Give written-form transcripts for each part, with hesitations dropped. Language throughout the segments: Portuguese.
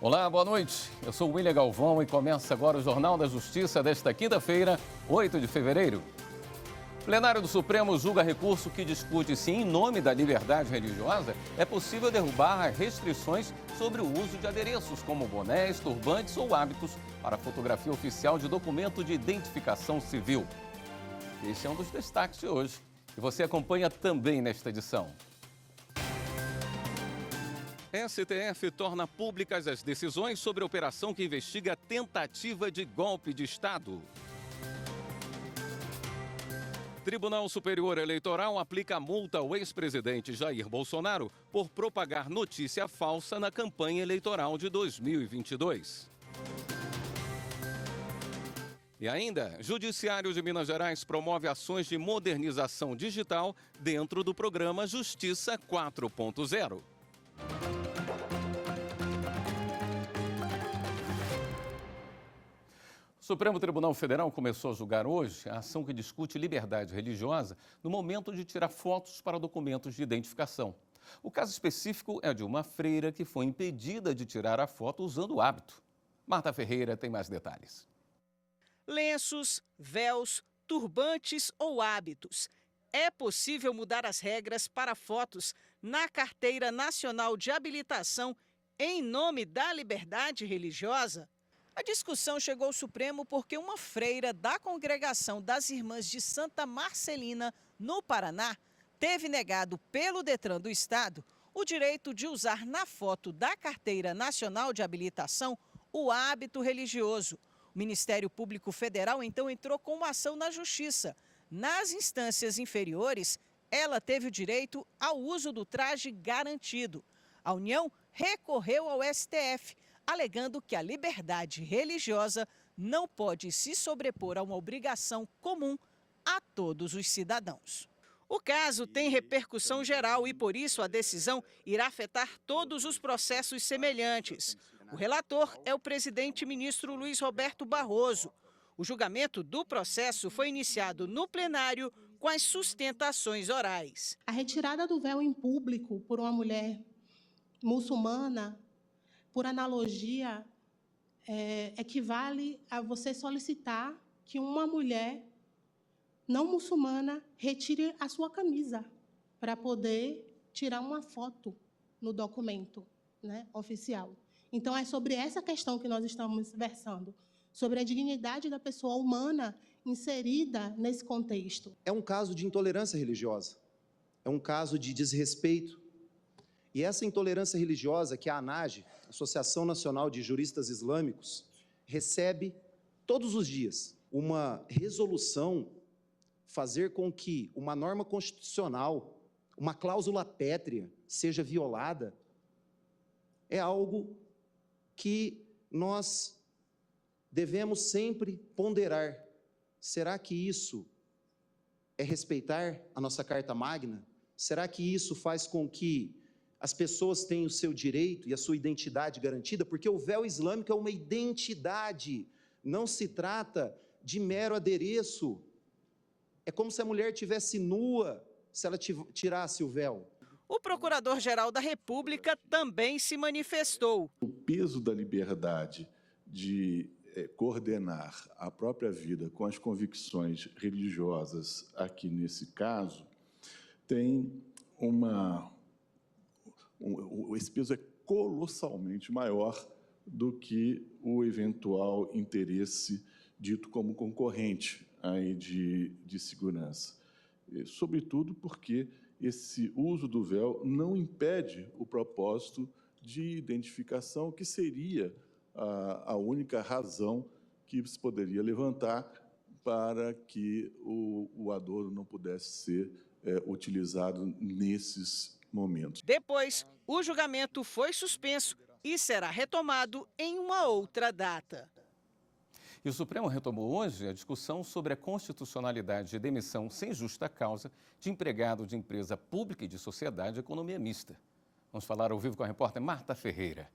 Olá, boa noite. Eu sou o William Galvão e começa agora o Jornal da Justiça desta quinta-feira, 8 de fevereiro. O plenário do Supremo julga recurso que discute se, em nome da liberdade religiosa, é possível derrubar as restrições sobre o uso de adereços como bonés, turbantes ou hábitos para fotografia oficial de documento de identificação civil. Este é um dos destaques de hoje e você acompanha também nesta edição. STF torna públicas as decisões sobre a operação que investiga tentativa de golpe de Estado. Tribunal Superior Eleitoral aplica multa ao ex-presidente Jair Bolsonaro por propagar notícia falsa na campanha eleitoral de 2022. E ainda, Judiciário de Minas Gerais promove ações de modernização digital dentro do programa Justiça 4.0. O Supremo Tribunal Federal começou a julgar hoje a ação que discute liberdade religiosa no momento de tirar fotos para documentos de identificação. O caso específico é de uma freira que foi impedida de tirar a foto usando o hábito. Marta Ferreira tem mais detalhes. Lenços, véus, turbantes ou hábitos. É possível mudar as regras para fotos na Carteira Nacional de Habilitação em nome da liberdade religiosa? A discussão chegou ao Supremo porque uma freira da Congregação das Irmãs de Santa Marcelina, no Paraná, teve negado pelo Detran do Estado o direito de usar na foto da Carteira Nacional de Habilitação o hábito religioso. O Ministério Público Federal, então, entrou com uma ação na Justiça. Nas instâncias inferiores, ela teve o direito ao uso do traje garantido. A União recorreu ao STF, alegando que a liberdade religiosa não pode se sobrepor a uma obrigação comum a todos os cidadãos. O caso tem repercussão geral e, por isso, a decisão irá afetar todos os processos semelhantes. O relator é o presidente ministro Luiz Roberto Barroso. O julgamento do processo foi iniciado no plenário com as sustentações orais. A retirada do véu em público por uma mulher muçulmana, por analogia, equivale a você solicitar que uma mulher não muçulmana retire a sua camisa para poder tirar uma foto no documento, né, oficial. Então, é sobre essa questão que nós estamos versando, sobre a dignidade da pessoa humana inserida nesse contexto. É um caso de intolerância religiosa, é um caso de desrespeito. E essa intolerância religiosa que a ANAJE, Associação Nacional de Juristas Islâmicos, recebe todos os dias uma resolução fazer com que uma norma constitucional, uma cláusula pétrea seja violada, é algo que nós devemos sempre ponderar. Será que isso é respeitar a nossa Carta Magna? Será que isso faz com que as pessoas tenham o seu direito e a sua identidade garantida? Porque o véu islâmico é uma identidade, não se trata de mero adereço. É como se a mulher estivesse nua se ela tirasse o véu. O Procurador-Geral da República também se manifestou. O peso da liberdade de coordenar a própria vida com as convicções religiosas, aqui nesse caso, tem esse peso é colossalmente maior do que o eventual interesse dito como concorrente aí de segurança. Sobretudo porque esse uso do véu não impede o propósito de identificação, que seria a única razão que se poderia levantar para que o adorno não pudesse ser utilizado nesses momentos. Depois, o julgamento foi suspenso e será retomado em uma outra data. E o Supremo retomou hoje a discussão sobre a constitucionalidade de demissão sem justa causa de empregado de empresa pública e de sociedade de economia mista. Vamos falar ao vivo com a repórter Marta Ferreira.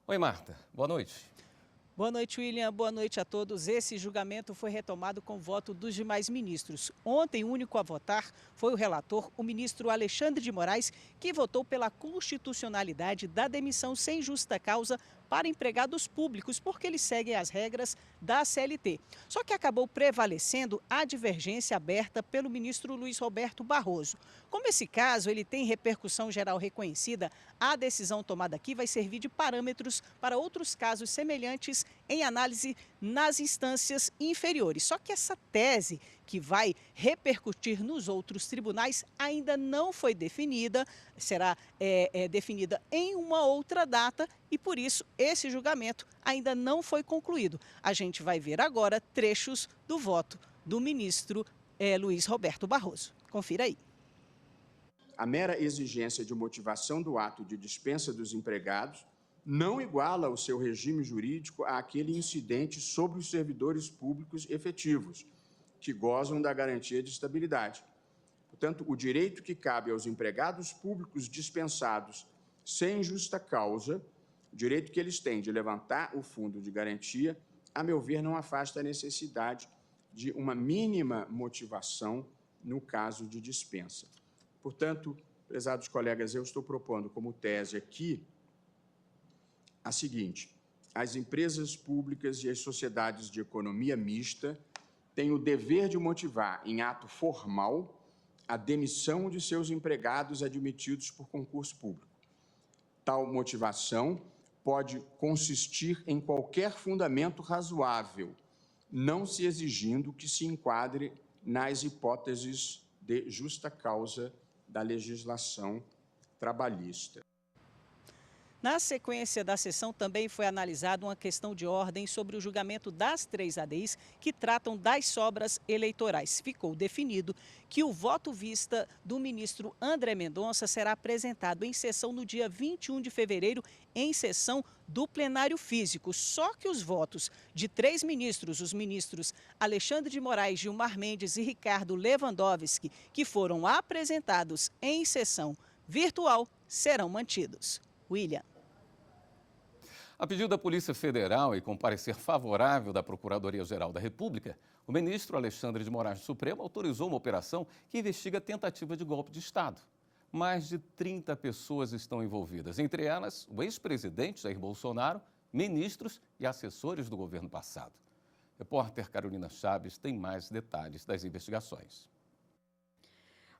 Oi, Marta. Boa noite. Boa noite, William. Boa noite a todos. Esse julgamento foi retomado com voto dos demais ministros. Ontem, o único a votar foi o relator, o ministro Alexandre de Moraes, que votou pela constitucionalidade da demissão sem justa causa para empregados públicos, porque eles seguem as regras da CLT. Só que acabou prevalecendo a divergência aberta pelo ministro Luiz Roberto Barroso. Como esse caso ele tem repercussão geral reconhecida, a decisão tomada aqui vai servir de parâmetros para outros casos semelhantes em análise nas instâncias inferiores. Só que essa tese que vai repercutir nos outros tribunais ainda não foi definida, será definida em uma outra data e, por isso, esse julgamento ainda não foi concluído. A gente vai ver agora trechos do voto do ministro Luiz Roberto Barroso. Confira aí. A mera exigência de motivação do ato de dispensa dos empregados não iguala o seu regime jurídico àquele incidente sobre os servidores públicos efetivos, que gozam da garantia de estabilidade. Portanto, o direito que cabe aos empregados públicos dispensados sem justa causa, o direito que eles têm de levantar o fundo de garantia, a meu ver, não afasta a necessidade de uma mínima motivação no caso de dispensa. Portanto, prezados colegas, eu estou propondo como tese aqui a seguinte: as empresas públicas e as sociedades de economia mista têm o dever de motivar em ato formal a demissão de seus empregados admitidos por concurso público. Tal motivação pode consistir em qualquer fundamento razoável, não se exigindo que se enquadre nas hipóteses de justa causa da legislação trabalhista. Na sequência da sessão, também foi analisada uma questão de ordem sobre o julgamento das 3 ADIs que tratam das sobras eleitorais. Ficou definido que o voto vista do ministro André Mendonça será apresentado em sessão no dia 21 de fevereiro, em sessão do plenário físico. Só que os votos de 3 ministros, os ministros Alexandre de Moraes, Gilmar Mendes e Ricardo Lewandowski, que foram apresentados em sessão virtual, serão mantidos. William. A pedido da Polícia Federal e com parecer favorável da Procuradoria-Geral da República, o ministro Alexandre de Moraes do Supremo autorizou uma operação que investiga tentativa de golpe de Estado. Mais de 30 pessoas estão envolvidas, entre elas o ex-presidente Jair Bolsonaro, ministros e assessores do governo passado. Repórter Carolina Chaves tem mais detalhes das investigações.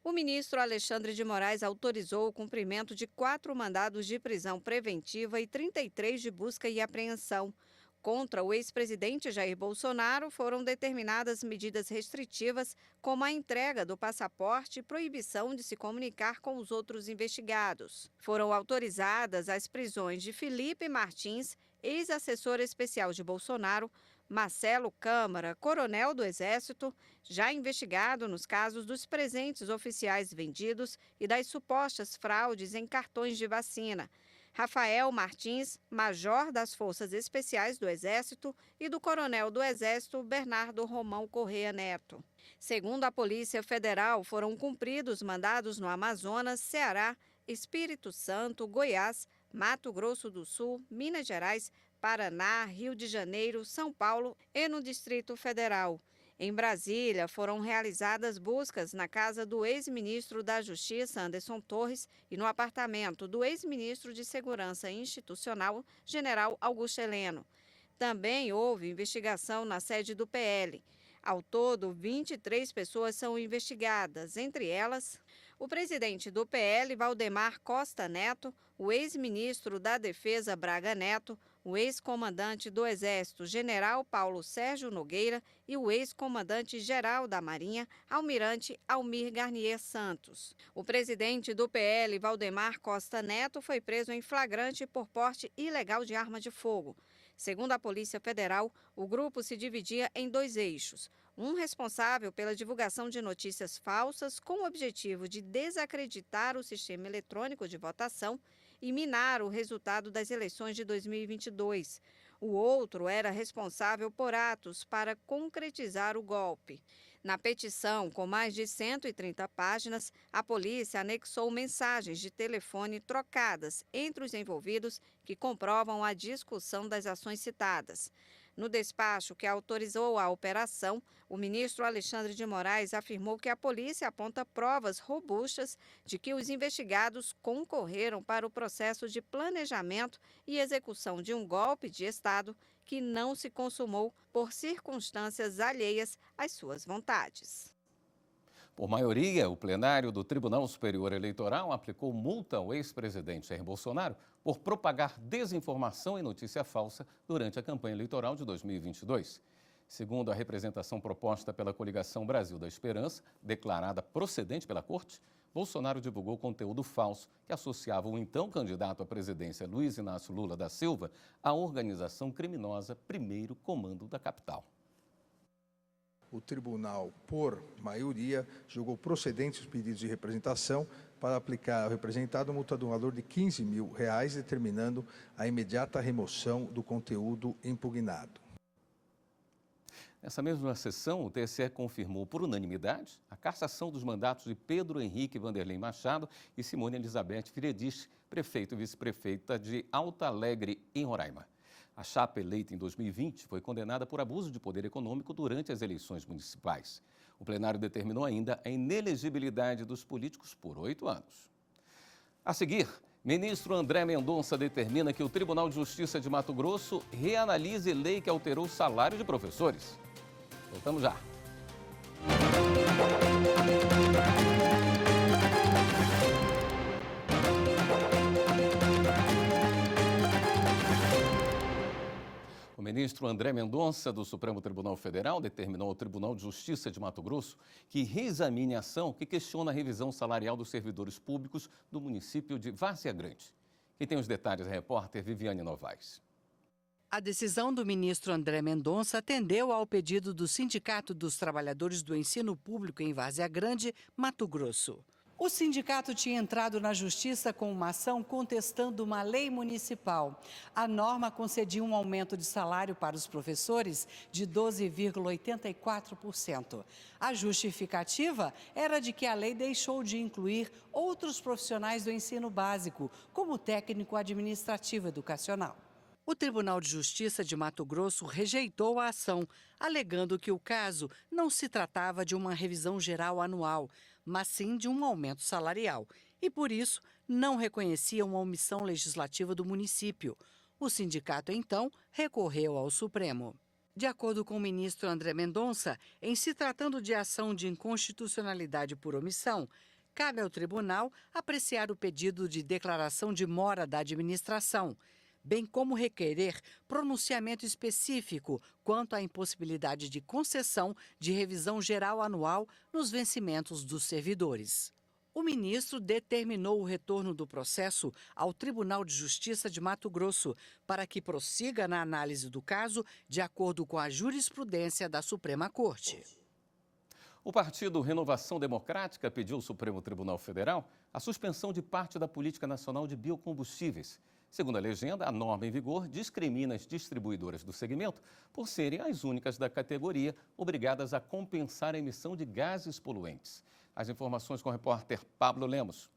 O ministro Alexandre de Moraes autorizou o cumprimento de 4 mandados de prisão preventiva e 33 de busca e apreensão. Contra o ex-presidente Jair Bolsonaro foram determinadas medidas restritivas, como a entrega do passaporte e proibição de se comunicar com os outros investigados. Foram autorizadas as prisões de Felipe Martins, ex-assessor especial de Bolsonaro, Marcelo Câmara, coronel do Exército, já investigado nos casos dos presentes oficiais vendidos e das supostas fraudes em cartões de vacina. Rafael Martins, major das Forças Especiais do Exército, e do coronel do Exército, Bernardo Romão Correia Neto. Segundo a Polícia Federal, foram cumpridos mandados no Amazonas, Ceará, Espírito Santo, Goiás, Mato Grosso do Sul, Minas Gerais, Paraná, Rio de Janeiro, São Paulo e no Distrito Federal. Em Brasília, foram realizadas buscas na casa do ex-ministro da Justiça, Anderson Torres, e no apartamento do ex-ministro de Segurança Institucional, General Augusto Heleno. Também houve investigação na sede do PL. Ao todo, 23 pessoas são investigadas, entre elas o presidente do PL, Valdemar Costa Neto, o ex-ministro da Defesa, Braga Neto, o ex-comandante do Exército, General Paulo Sérgio Nogueira, e o ex-comandante-geral da Marinha, Almirante Almir Garnier Santos. O presidente do PL, Valdemar Costa Neto, foi preso em flagrante por porte ilegal de arma de fogo. Segundo a Polícia Federal, o grupo se dividia em 2 eixos. Um responsável pela divulgação de notícias falsas com o objetivo de desacreditar o sistema eletrônico de votação e minar o resultado das eleições de 2022. O outro era responsável por atos para concretizar o golpe. Na petição, com mais de 130 páginas, a polícia anexou mensagens de telefone trocadas entre os envolvidos que comprovam a discussão das ações citadas. No despacho que autorizou a operação, o ministro Alexandre de Moraes afirmou que a polícia aponta provas robustas de que os investigados concorreram para o processo de planejamento e execução de um golpe de Estado que não se consumou por circunstâncias alheias às suas vontades. Por maioria, o plenário do Tribunal Superior Eleitoral aplicou multa ao ex-presidente Jair Bolsonaro por propagar desinformação e notícia falsa durante a campanha eleitoral de 2022. Segundo a representação proposta pela coligação Brasil da Esperança, declarada procedente pela Corte, Bolsonaro divulgou conteúdo falso que associava o então candidato à presidência Luiz Inácio Lula da Silva à organização criminosa Primeiro Comando da capital. O tribunal, por maioria, julgou procedentes os pedidos de representação para aplicar ao representado multa do valor de R$15 mil, determinando a imediata remoção do conteúdo impugnado. Nessa mesma sessão, o TSE confirmou por unanimidade a cassação dos mandatos de Pedro Henrique Vanderlei Machado e Simone Elizabeth Friedrich, prefeito e vice-prefeita de Alto Alegre, em Roraima. A chapa eleita em 2020 foi condenada por abuso de poder econômico durante as eleições municipais. O plenário determinou ainda a inelegibilidade dos políticos por 8 anos. A seguir, ministro André Mendonça determina que o Tribunal de Justiça de Mato Grosso reanalise lei que alterou o salário de professores. Voltamos já. O ministro André Mendonça, do Supremo Tribunal Federal, determinou ao Tribunal de Justiça de Mato Grosso que reexamine a ação que questiona a revisão salarial dos servidores públicos do município de Várzea Grande. Quem tem os detalhes é a repórter Viviane Novaes. A decisão do ministro André Mendonça atendeu ao pedido do Sindicato dos Trabalhadores do Ensino Público em Várzea Grande, Mato Grosso. O sindicato tinha entrado na justiça com uma ação contestando uma lei municipal. A norma concedia um aumento de salário para os professores de 12,84%. A justificativa era de que a lei deixou de incluir outros profissionais do ensino básico, como técnico administrativo educacional. O Tribunal de Justiça de Mato Grosso rejeitou a ação, alegando que o caso não se tratava de uma revisão geral anual, mas sim de um aumento salarial, e por isso não reconhecia uma omissão legislativa do município. O sindicato, então, recorreu ao Supremo. De acordo com o ministro André Mendonça, em se tratando de ação de inconstitucionalidade por omissão, cabe ao tribunal apreciar o pedido de declaração de mora da administração, bem como requerer pronunciamento específico quanto à impossibilidade de concessão de revisão geral anual nos vencimentos dos servidores. O ministro determinou o retorno do processo ao Tribunal de Justiça de Mato Grosso para que prossiga na análise do caso de acordo com a jurisprudência da Suprema Corte. O partido Renovação Democrática pediu ao Supremo Tribunal Federal a suspensão de parte da Política Nacional de Biocombustíveis. Segundo a legenda, a norma em vigor discrimina as distribuidoras do segmento por serem as únicas da categoria obrigadas a compensar a emissão de gases poluentes. As informações com o repórter Pablo Lemos.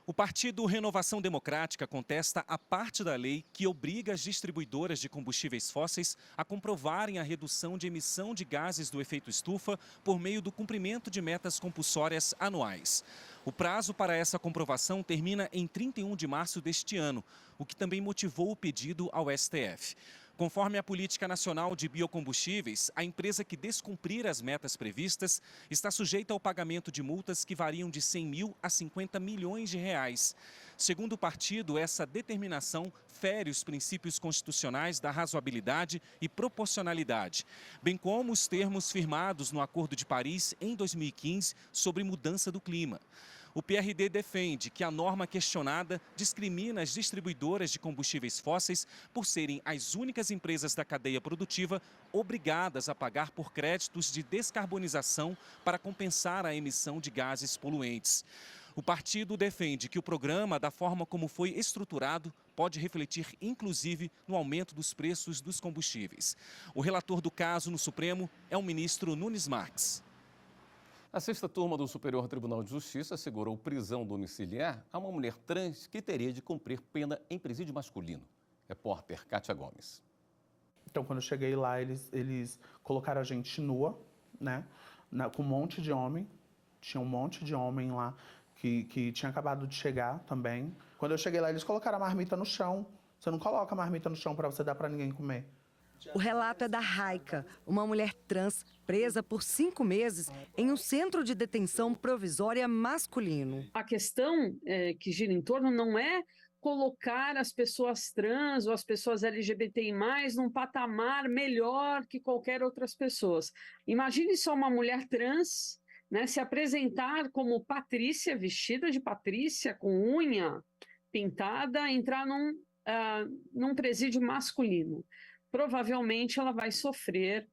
O partido Renovação Democrática contesta a parte da lei que obriga as distribuidoras de combustíveis fósseis a comprovarem a redução de emissão de gases do efeito estufa por meio do cumprimento de metas compulsórias anuais. O prazo para essa comprovação termina em 31 de março deste ano, o que também motivou o pedido ao STF. Conforme a Política Nacional de Biocombustíveis, a empresa que descumprir as metas previstas está sujeita ao pagamento de multas que variam de 100 mil a 50 milhões de reais. Segundo o partido, essa determinação fere os princípios constitucionais da razoabilidade e proporcionalidade, bem como os termos firmados no Acordo de Paris em 2015 sobre mudança do clima. O PRD defende que a norma questionada discrimina as distribuidoras de combustíveis fósseis por serem as únicas empresas da cadeia produtiva obrigadas a pagar por créditos de descarbonização para compensar a emissão de gases poluentes. O partido defende que o programa, da forma como foi estruturado, pode refletir, inclusive, no aumento dos preços dos combustíveis. O relator do caso no Supremo é o ministro Nunes Marques. A sexta turma do Superior Tribunal de Justiça assegurou prisão domiciliar a uma mulher trans que teria de cumprir pena em presídio masculino. Repórter Kátia Gomes. Então, quando eu cheguei lá, eles colocaram a gente nua, né? Com um monte de homem. Tinha um monte de homem lá que tinha acabado de chegar também. Quando eu cheguei lá, eles colocaram a marmita no chão. Você não coloca a marmita no chão para você dar para ninguém comer. O relato é da Raika, uma mulher trans presa por 5 meses em um centro de detenção provisória masculino. A questão que gira em torno não é colocar as pessoas trans ou as pessoas LGBTI+, num patamar melhor que qualquer outras pessoas. Imagine só uma mulher trans, né, se apresentar como Patrícia, vestida de Patrícia, com unha pintada, entrar num presídio masculino. Provavelmente ela vai sofrer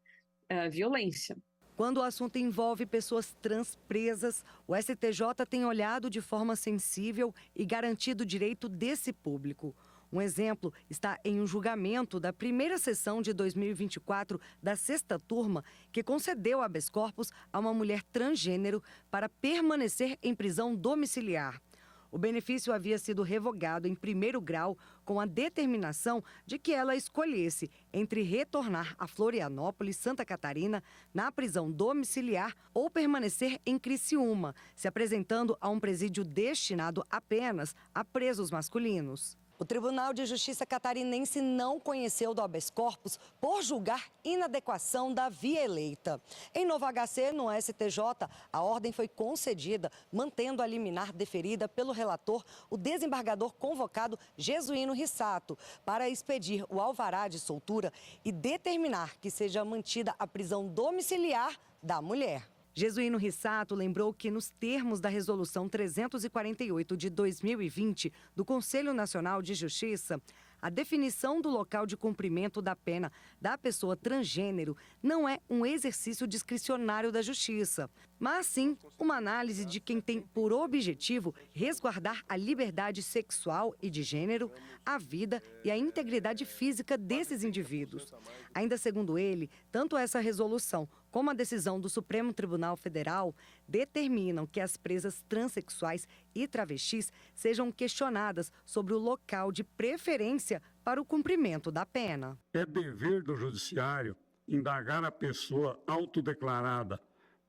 violência. Quando o assunto envolve pessoas trans presas, o STJ tem olhado de forma sensível e garantido o direito desse público. Um exemplo está em um julgamento da primeira sessão de 2024 da 6ª turma, que concedeu habeas corpus a uma mulher transgênero para permanecer em prisão domiciliar. O benefício havia sido revogado em 1º grau com a determinação de que ela escolhesse entre retornar a Florianópolis, Santa Catarina, na prisão domiciliar ou permanecer em Criciúma, se apresentando a um presídio destinado apenas a presos masculinos. O Tribunal de Justiça catarinense não conheceu do habeas corpus por julgar inadequação da via eleita. Em Novo HC, no STJ, a ordem foi concedida, mantendo a liminar deferida pelo relator, o desembargador convocado Jesuíno Rissato, para expedir o alvará de soltura e determinar que seja mantida a prisão domiciliar da mulher. Jesuíno Rissato lembrou que, nos termos da Resolução 348 de 2020 do Conselho Nacional de Justiça, a definição do local de cumprimento da pena da pessoa transgênero não é um exercício discricionário da Justiça, mas sim uma análise de quem tem por objetivo resguardar a liberdade sexual e de gênero, a vida e a integridade física desses indivíduos. Ainda segundo ele, tanto essa resolução como a decisão do Supremo Tribunal Federal determinam que as presas transexuais e travestis sejam questionadas sobre o local de preferência para o cumprimento da pena. É dever do judiciário indagar a pessoa autodeclarada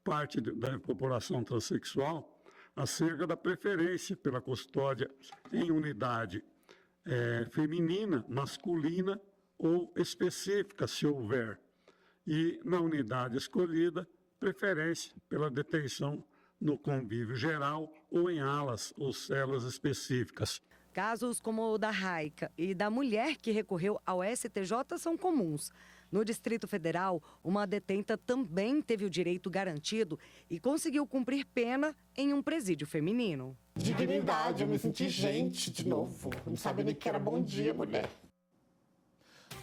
parte da população transexual acerca da preferência pela custódia em unidade feminina, masculina ou específica, se houver. E, na unidade escolhida, preferência pela detenção no convívio geral ou em alas ou celas específicas. Casos como o da Raika e da mulher que recorreu ao STJ são comuns. No Distrito Federal, uma detenta também teve o direito garantido e conseguiu cumprir pena em um presídio feminino. Dignidade, eu me senti gente de novo. Não sabia nem que era bom dia, mulher.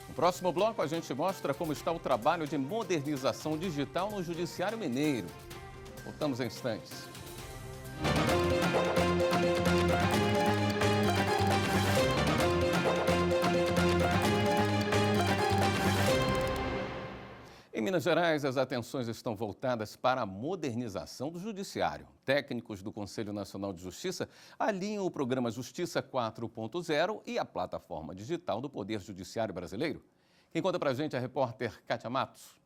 No próximo bloco, a gente mostra como está o trabalho de modernização digital no Judiciário Mineiro. Voltamos em instantes. Em Minas Gerais, as atenções estão voltadas para a modernização do Judiciário. Técnicos do Conselho Nacional de Justiça alinham o programa Justiça 4.0 e a plataforma digital do Poder Judiciário Brasileiro. Quem conta pra gente é a repórter Kátia Matos.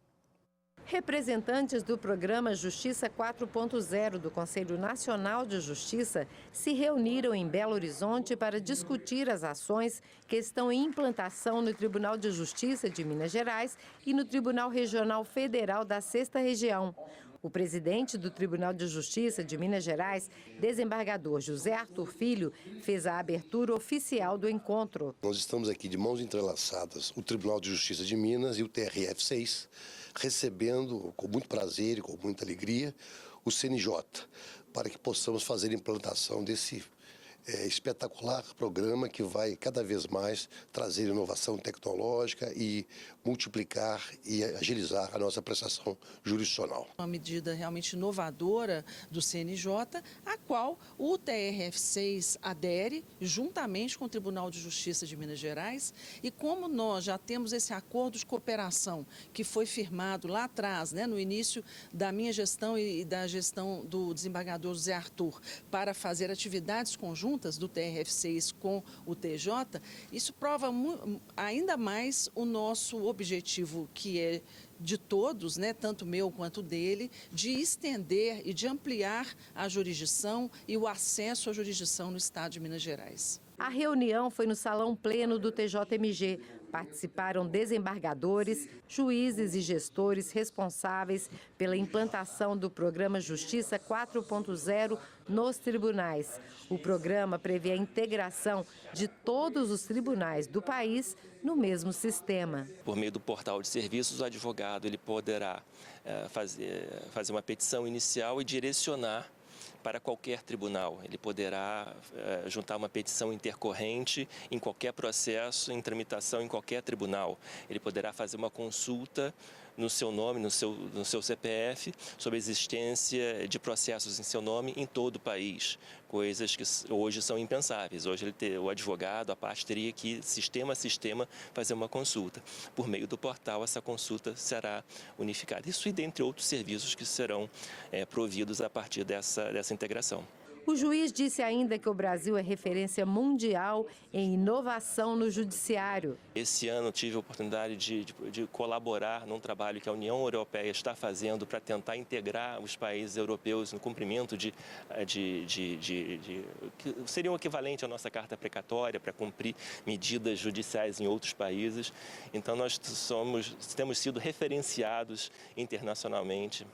Representantes do programa Justiça 4.0 do Conselho Nacional de Justiça se reuniram em Belo Horizonte para discutir as ações que estão em implantação no Tribunal de Justiça de Minas Gerais e no Tribunal Regional Federal da 6ª Região. O presidente do Tribunal de Justiça de Minas Gerais, desembargador José Arthur Filho, fez a abertura oficial do encontro. Nós estamos aqui de mãos entrelaçadas, o Tribunal de Justiça de Minas e o TRF6, recebendo com muito prazer e com muita alegria o CNJ, para que possamos fazer a implantação desse espetacular programa que vai cada vez mais trazer inovação tecnológica e multiplicar e agilizar a nossa prestação jurisdicional. Uma medida realmente inovadora do CNJ, a qual o TRF6 adere juntamente com o Tribunal de Justiça de Minas Gerais, e como nós já temos esse acordo de cooperação que foi firmado lá atrás, no início da minha gestão e da gestão do desembargador José Arthur, para fazer atividades conjuntas, conjuntas do TRF6 com o TJ, isso prova ainda mais o nosso objetivo, que é de todos, né, tanto meu quanto dele, de estender e de ampliar a jurisdição e o acesso à jurisdição no Estado de Minas Gerais. A reunião foi no Salão Pleno do TJMG. Participaram desembargadores, juízes e gestores responsáveis pela implantação do programa Justiça 4.0 nos tribunais. O programa prevê a integração de todos os tribunais do país no mesmo sistema. Por meio do portal de serviços, o advogado ele poderá fazer uma petição inicial e direcionar para qualquer tribunal. Ele poderá juntar uma petição intercorrente em qualquer processo, em tramitação em qualquer tribunal. Ele poderá fazer uma consulta no seu nome, no seu CPF, sobre a existência de processos em seu nome em todo o país. Coisas que hoje são impensáveis. Hoje o advogado, a parte, teria que, sistema a sistema, fazer uma consulta. Por meio do portal, essa consulta será unificada. Isso e dentre outros serviços que serão providos a partir dessa integração. O juiz disse ainda que o Brasil é referência mundial em inovação no judiciário. Esse ano tive a oportunidade de colaborar num trabalho que a União Europeia está fazendo para tentar integrar os países europeus no cumprimento que seria um equivalente à nossa carta precatória para cumprir medidas judiciais em outros países. Então nós temos sido referenciados internacionalmente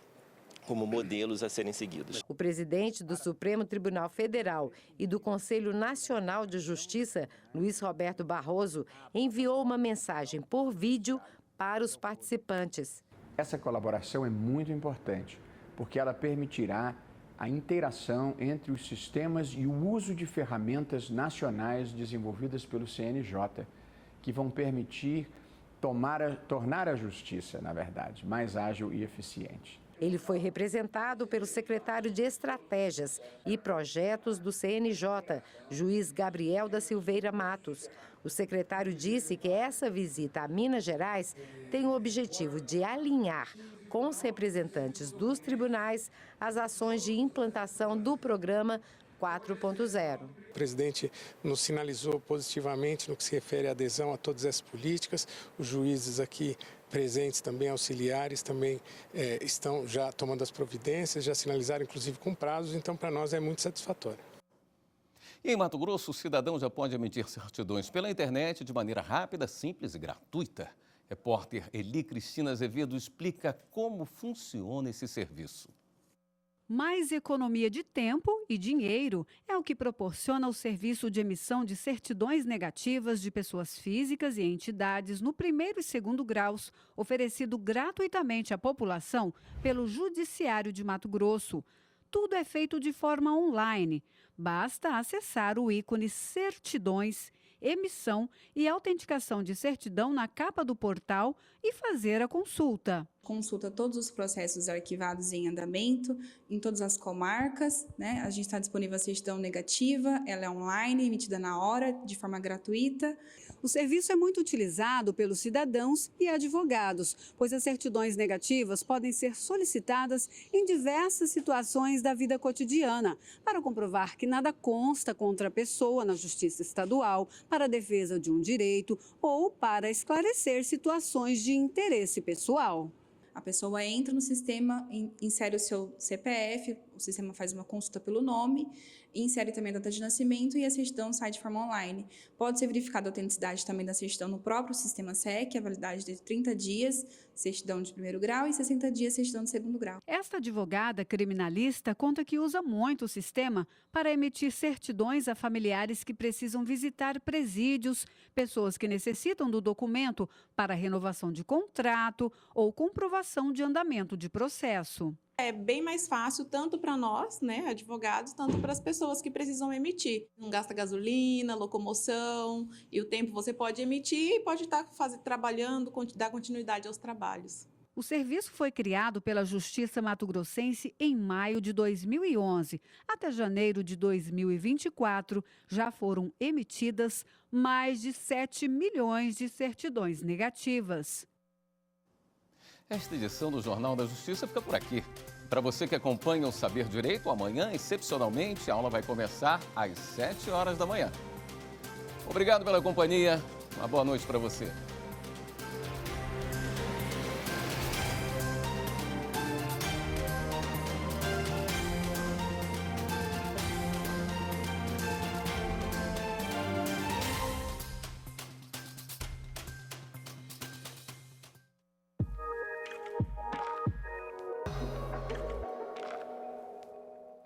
como modelos a serem seguidos. O presidente do Supremo Tribunal Federal e do Conselho Nacional de Justiça, Luiz Roberto Barroso, enviou uma mensagem por vídeo para os participantes. Essa colaboração é muito importante, porque ela permitirá a interação entre os sistemas e o uso de ferramentas nacionais desenvolvidas pelo CNJ, que vão permitir tornar a justiça, na verdade, mais ágil e eficiente. Ele foi representado pelo secretário de Estratégias e Projetos do CNJ, juiz Gabriel da Silveira Matos. O secretário disse que essa visita a Minas Gerais tem o objetivo de alinhar com os representantes dos tribunais as ações de implantação do programa 4.0. O presidente nos sinalizou positivamente no que se refere à adesão a todas essas políticas. Os juízes aqui presentes, também auxiliares, também estão já tomando as providências, já sinalizaram inclusive com prazos, então para nós é muito satisfatório. E em Mato Grosso, o cidadão já pode emitir certidões pela internet de maneira rápida, simples e gratuita. Repórter Eli Cristina Azevedo explica como funciona esse serviço. Mais economia de tempo e dinheiro é o que proporciona o serviço de emissão de certidões negativas de pessoas físicas e entidades no primeiro e segundo graus, oferecido gratuitamente à população pelo Judiciário de Mato Grosso. Tudo é feito de forma online. Basta acessar o ícone Certidões, emissão e autenticação de certidão na capa do portal e fazer a consulta. Consulta todos os processos arquivados em andamento, em todas as comarcas, né? A gente está disponível a certidão negativa, ela é online, emitida na hora, de forma gratuita. O serviço é muito utilizado pelos cidadãos e advogados, pois as certidões negativas podem ser solicitadas em diversas situações da vida cotidiana, para comprovar que nada consta contra a pessoa na Justiça Estadual, para a defesa de um direito ou para esclarecer situações de interesse pessoal. A pessoa entra no sistema, insere o seu CPF, o sistema faz uma consulta pelo nome, insere também a data de nascimento e a certidão sai de forma online. Pode ser verificada a autenticidade também da certidão no próprio sistema SEC, a validade de 30 dias, certidão de primeiro grau e 60 dias, certidão de segundo grau. Esta advogada criminalista conta que usa muito o sistema para emitir certidões a familiares que precisam visitar presídios, pessoas que necessitam do documento para renovação de contrato ou comprovação de andamento de processo. É bem mais fácil tanto para nós, né, advogados, tanto para as pessoas que precisam emitir. Não gasta gasolina, locomoção e o tempo você pode emitir e pode estar trabalhando, dar continuidade aos trabalhos. O serviço foi criado pela Justiça Mato-Grossense em maio de 2011. Até janeiro de 2024, já foram emitidas mais de 7 milhões de certidões negativas. Esta edição do Jornal da Justiça fica por aqui. Para você que acompanha o Saber Direito, amanhã, excepcionalmente, a aula vai começar às 7 horas da manhã. Obrigado pela companhia. Uma boa noite para você.